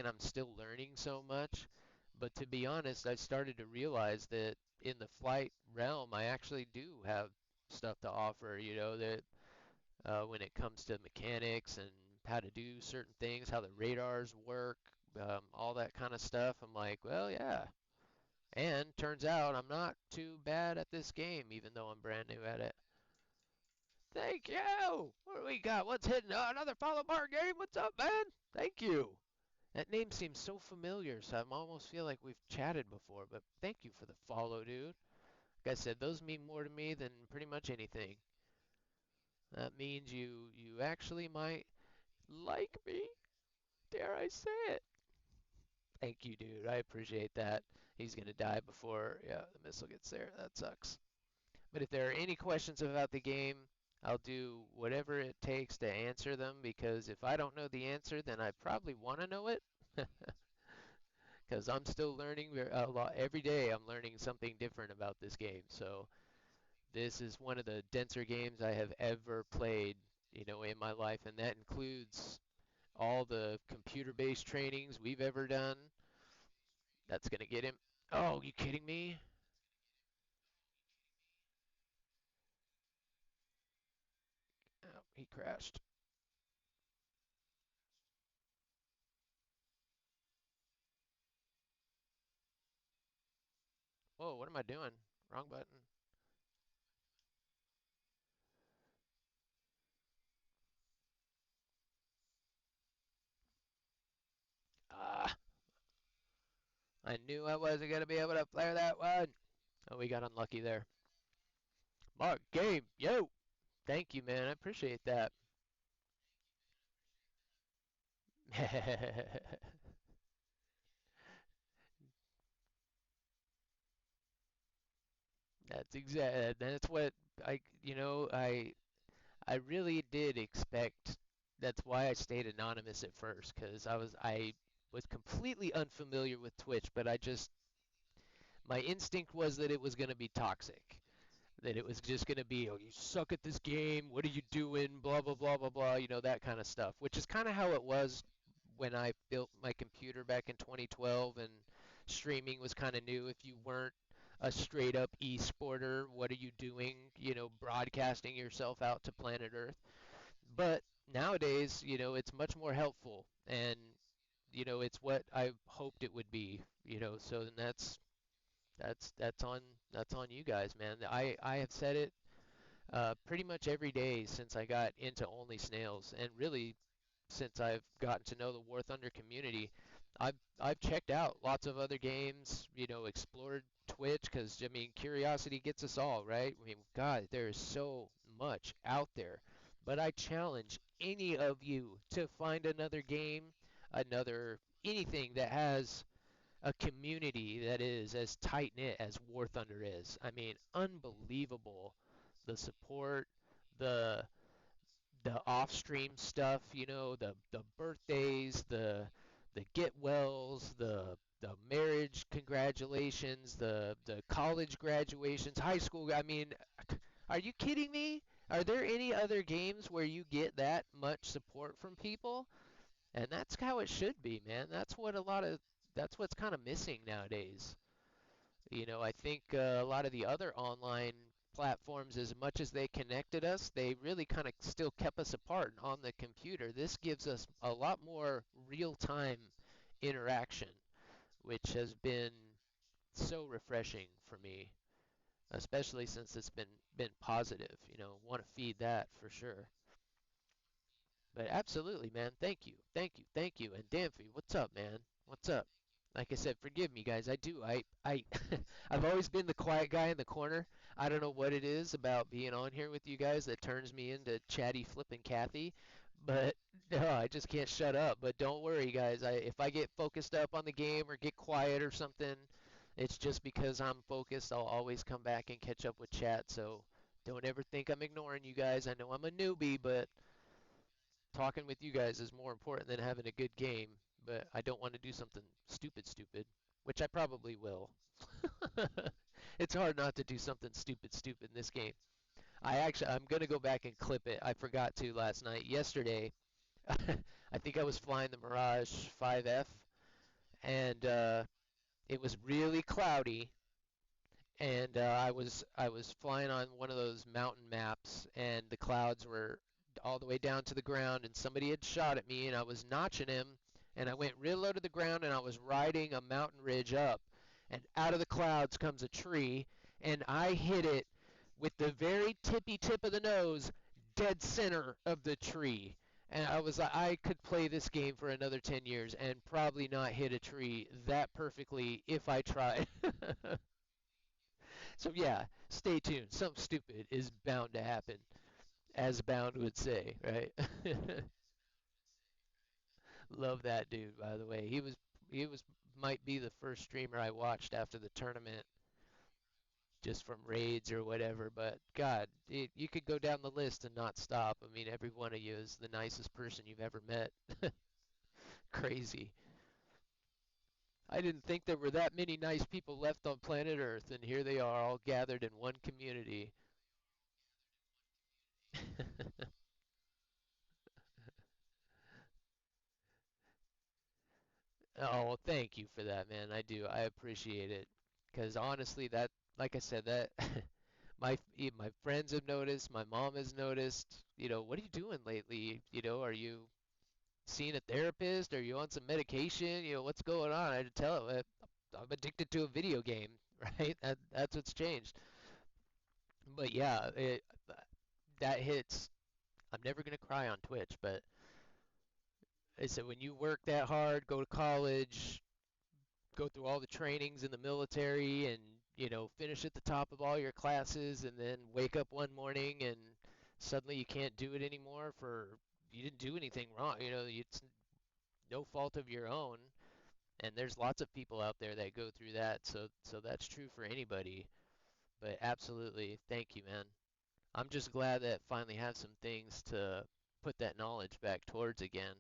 and I'm still learning so much. But to be honest, I started to realize that in the flight realm, I actually do have stuff to offer, that when it comes to mechanics and how to do certain things, how the radars work, all that kind of stuff. I'm like, well, yeah. And turns out I'm not too bad at this game, even though I'm brand new at it. Thank you. What do we got? What's hidden? Oh, another Follow Bar game. What's up, man? Thank you. That name seems so familiar, so I almost feel like we've chatted before. But thank you for the follow, dude. Like I said, those mean more to me than pretty much anything. That means you actually might like me. Dare I say it? Thank you, dude. I appreciate that. He's gonna die before the missile gets there. That sucks. But if there are any questions about the game, I'll do whatever it takes to answer them because if I don't know the answer, then I probably want to know it. Because I'm still learning a lot. Every day I'm learning something different about this game. So this is one of the denser games I have ever played, in my life, and that includes all the computer-based trainings we've ever done. That's gonna get him. Oh, you kidding me? Oh, he crashed. Whoa, what am I doing? Wrong button. Ah, I knew I wasn't gonna be able to play that one. Oh, we got unlucky there. Mark, game, yo. Thank you, man. I appreciate that. That's what I really did expect. That's why I stayed anonymous at first because I was completely unfamiliar with Twitch, but my instinct was that it was going to be toxic. That it was just going to be, oh, you suck at this game. What are you doing? Blah blah blah blah blah. That kind of stuff. Which is kind of how it was when I built my computer back in 2012, and streaming was kind of new. If you weren't a straight up e-sporter, what are you doing? Broadcasting yourself out to planet Earth. But nowadays, it's much more helpful, and it's what I hoped it would be. So then that's on you guys, man. I have said it pretty much every day since I got into Only Snails, and really since I've gotten to know the War Thunder community. I've checked out lots of other games, explored Twitch because I mean curiosity gets us all, right? I mean, God, there is so much out there. But I challenge any of you to find another game, another anything that has a community that is as tight knit as War Thunder is. I mean, unbelievable the support, the off stream stuff, the birthdays, the get wells, the marriage congratulations, the college graduations, high school. I mean, are you kidding me? Are there any other games where you get that much support from people? And that's how it should be, man. That's what's kind of missing nowadays. I think a lot of the other online platforms, as much as they connected us, they really kind of still kept us apart on the computer. This gives us a lot more real-time interaction, which has been so refreshing for me, especially since it's been positive. Want to feed that for sure. But absolutely, man. Thank you, thank you, thank you. And Danfy, what's up, man? What's up? Like I said, forgive me, guys. I do. I've always been the quiet guy in the corner. I don't know what it is about being on here with you guys that turns me into chatty flippin' Cathy, but no, I just can't shut up. But don't worry, guys. If I get focused up on the game or get quiet or something, it's just because I'm focused. I'll always come back and catch up with chat. So don't ever think I'm ignoring you guys. I know I'm a newbie, but talking with you guys is more important than having a good game, but I don't want to do something stupid, which I probably will. It's hard not to do something stupid in this game. I'm gonna go back and clip it. I forgot to last night. Yesterday, I think I was flying the Mirage 5F, and it was really cloudy, and I was flying on one of those mountain maps, and the clouds were all the way down to the ground, and somebody had shot at me, and I was notching him, and I went real low to the ground, and I was riding a mountain ridge up, and out of the clouds comes a tree, and I hit it with the very tippy tip of the nose, dead center of the tree. And I was like, I could play this game for another 10 years and probably not hit a tree that perfectly if I tried. So yeah, stay tuned. Something stupid is bound to happen, as Bound would say, right? Love that dude, by the way. He was might be the first streamer I watched after the tournament, just from raids or whatever. But God, you could go down the list and not stop. I mean, every one of you is the nicest person you've ever met. Crazy. I didn't think there were that many nice people left on planet Earth, and here they are all gathered in one community. Oh, well, thank you for that, man. I do. I appreciate it. Because honestly, that, like I said, that my friends have noticed, my mom has noticed. What are you doing lately? Are you seeing a therapist? Are you on some medication? What's going on? I had to tell her, I'm addicted to a video game, right? That's what's changed. But yeah, that hits. I'm never gonna cry on Twitch, but I said when you work that hard, go to college, go through all the trainings in the military, and finish at the top of all your classes, and then wake up one morning and suddenly you can't do it anymore for you didn't do anything wrong. It's no fault of your own, and there's lots of people out there that go through that. So that's true for anybody. But absolutely, thank you, man. I'm just glad that I finally have some things to put that knowledge back towards again.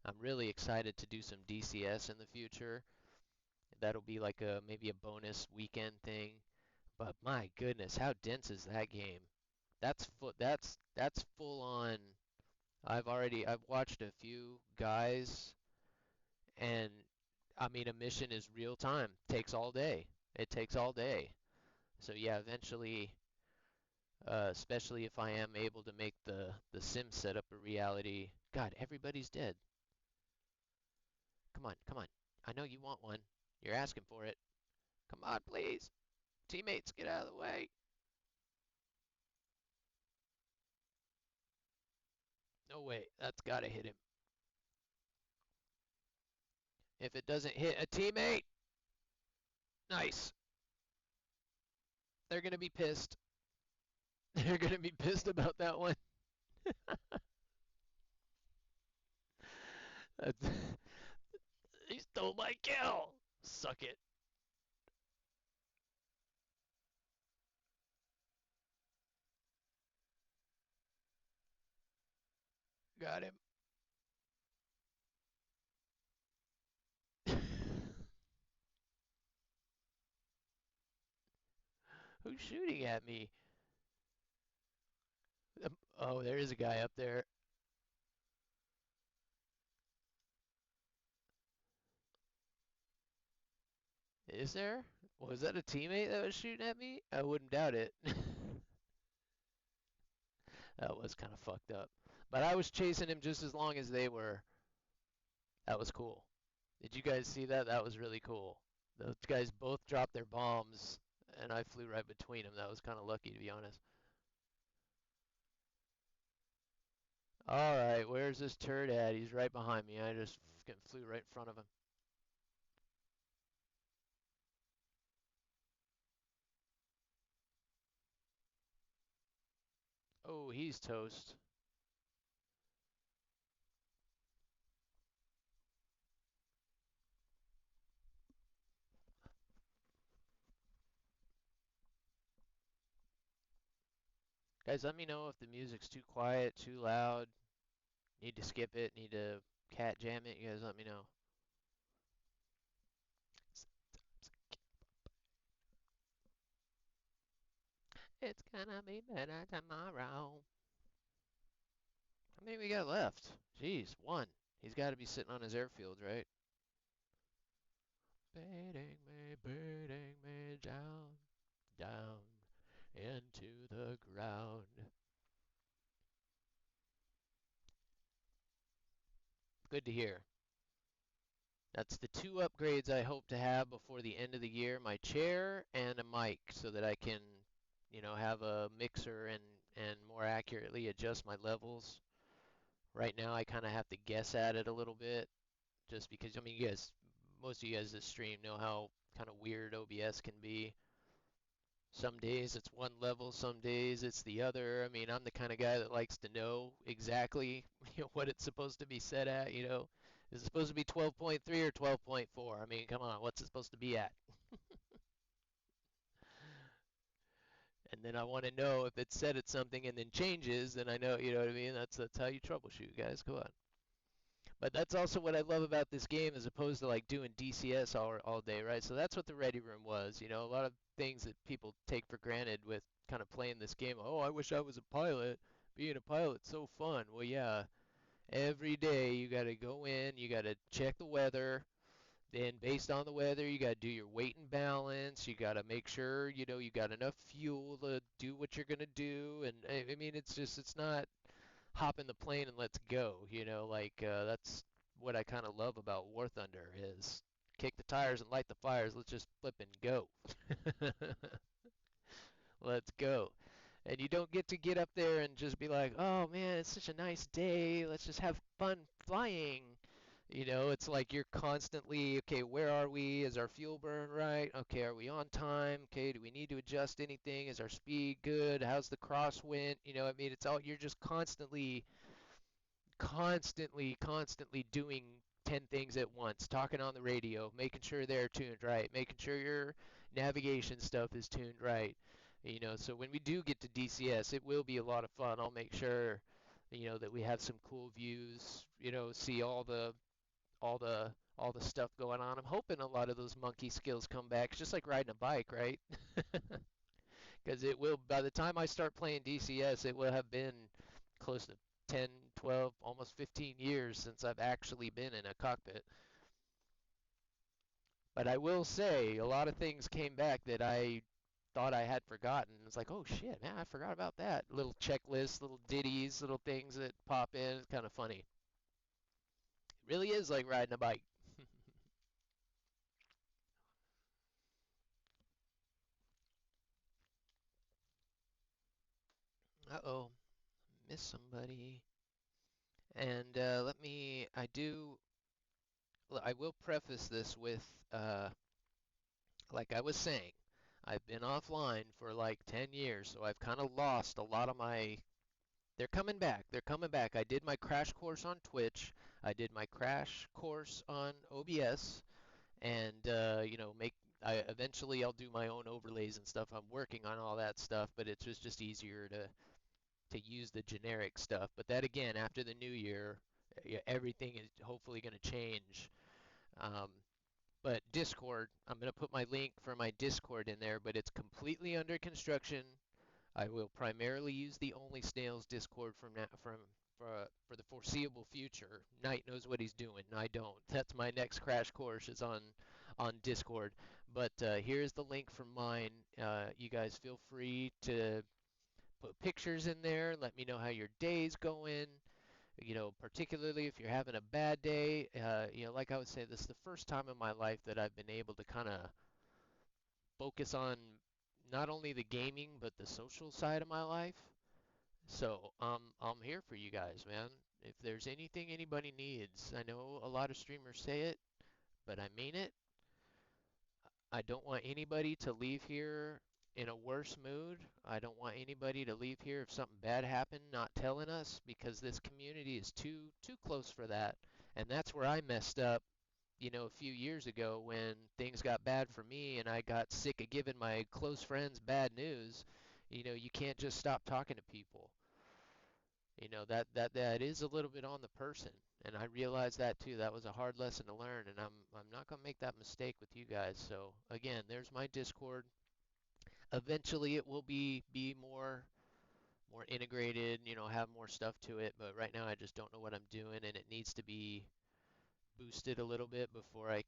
I'm really excited to do some DCS in the future. That'll be like a maybe a bonus weekend thing. But my goodness, how dense is that game? That's full on. I've watched a few guys, and I mean a mission is real time. Takes all day. It takes all day. So yeah, eventually, especially if I am able to make the sim setup a reality. God, everybody's dead. Come on, come on. I know you want one. You're asking for it. Come on, please. Teammates, get out of the way. No way. That's gotta hit him. If it doesn't hit a teammate, nice. They're gonna be pissed. They're gonna be pissed about that one. He stole my kill. Suck it. Got him. Who's shooting at me? Oh, there is a guy up there. Is there? Was that a teammate that was shooting at me? I wouldn't doubt it. That was kind of fucked up. But I was chasing him just as long as they were. That was cool. Did you guys see that? That was really cool. Those guys both dropped their bombs, and I flew right between them. That was kind of lucky, to be honest. All right, where's this turd at? He's right behind me. I just fucking flew right in front of him. Oh, he's toast. Guys, let me know if the music's too quiet, too loud. Need to skip it, need to cat jam it. You guys let me know. It's gonna be better tomorrow. How many we got left? Jeez, one. He's got to be sitting on his airfield, right? down into the ground. Good to hear. That's the two upgrades I hope to have before the end of the year, my chair and a mic so that I can, have a mixer and more accurately adjust my levels. Right now I kind of have to guess at it a little bit just because I mean you guys most of you guys that stream know how kind of weird OBS can be. Some days it's one level, some days it's the other. I mean, I'm the kind of guy that likes to know exactly what it's supposed to be set at. Is it supposed to be 12.3 or 12.4? I mean, come on, what's it supposed to be at? And then I want to know if it's set at something and then changes, then I know, you know what I mean? That's how you troubleshoot, guys. Come on. But that's also what I love about this game as opposed to like doing DCS all day, right? So that's what the Ready Room was. A lot of things that people take for granted with kind of playing this game. Oh, I wish I was a pilot. Being a pilot's so fun. Well, yeah, every day you got to go in, you got to check the weather. Then based on the weather, you got to do your weight and balance. You got to make sure, you got enough fuel to do what you're going to do. And I mean, it's not hop in the plane and let's go. That's what I kind of love about War Thunder is kick the tires and light the fires. Let's just flip and go. Let's go. And you don't get up there and just be like, oh man, it's such a nice day. Let's just have fun flying. It's like you're constantly, okay, where are we? Is our fuel burn right? Okay, are we on time? Okay, do we need to adjust anything? Is our speed good? How's the crosswind? I mean, it's all you're just constantly doing 10 things at once, talking on the radio, making sure they're tuned right, making sure your navigation stuff is tuned right. So when we do get to DCS, it will be a lot of fun. I'll make sure, that we have some cool views, see all the stuff going on. I'm hoping a lot of those monkey skills come back. It's just like riding a bike, right? Because it will, by the time I start playing DCS, it will have been close to 10, 12, almost 15 years since I've actually been in a cockpit. But I will say, a lot of things came back that I thought I had forgotten. It's like, oh shit, man, I forgot about that. Little checklists, little ditties, little things that pop in. It's kind of funny. It really is like riding a bike. Uh-oh, miss somebody. And I will preface this with, like I was saying, I've been offline for like 10 years, so I've kind of lost a lot of my. They're coming back. They're coming back. I did my crash course on Twitch. I did my crash course on OBS, and eventually I'll do my own overlays and stuff. I'm working on all that stuff, but it's just easier to use the generic stuff. But that again, after the new year, everything is hopefully going to change. Um, but Discord, I'm going to put my link for my Discord in there, but it's completely under construction. I will primarily use the Only Snails Discord for the foreseeable future. Knight knows what he's doing. I don't. That's my next crash course is on Discord. But here's the link for mine. You guys feel free to put pictures in there. Let me know how your day's going. Particularly if you're having a bad day. Like I would say, this is the first time in my life that I've been able to kind of focus on not only the gaming but the social side of my life. So I'm here for you guys, man. If there's anything anybody needs, I know a lot of streamers say it, but I mean it. I don't want anybody to leave here in a worse mood. I don't want anybody to leave here if something bad happened not telling us because this community is too close for that. And that's where I messed up, a few years ago when things got bad for me and I got sick of giving my close friends bad news. You can't just stop talking to people. That is a little bit on the person, and I realized that too. That was a hard lesson to learn, and I'm not gonna make that mistake with you guys. So again, there's my Discord. Eventually, it will be more integrated, have more stuff to it. But right now, I just don't know what I'm doing, and it needs to be boosted a little bit before I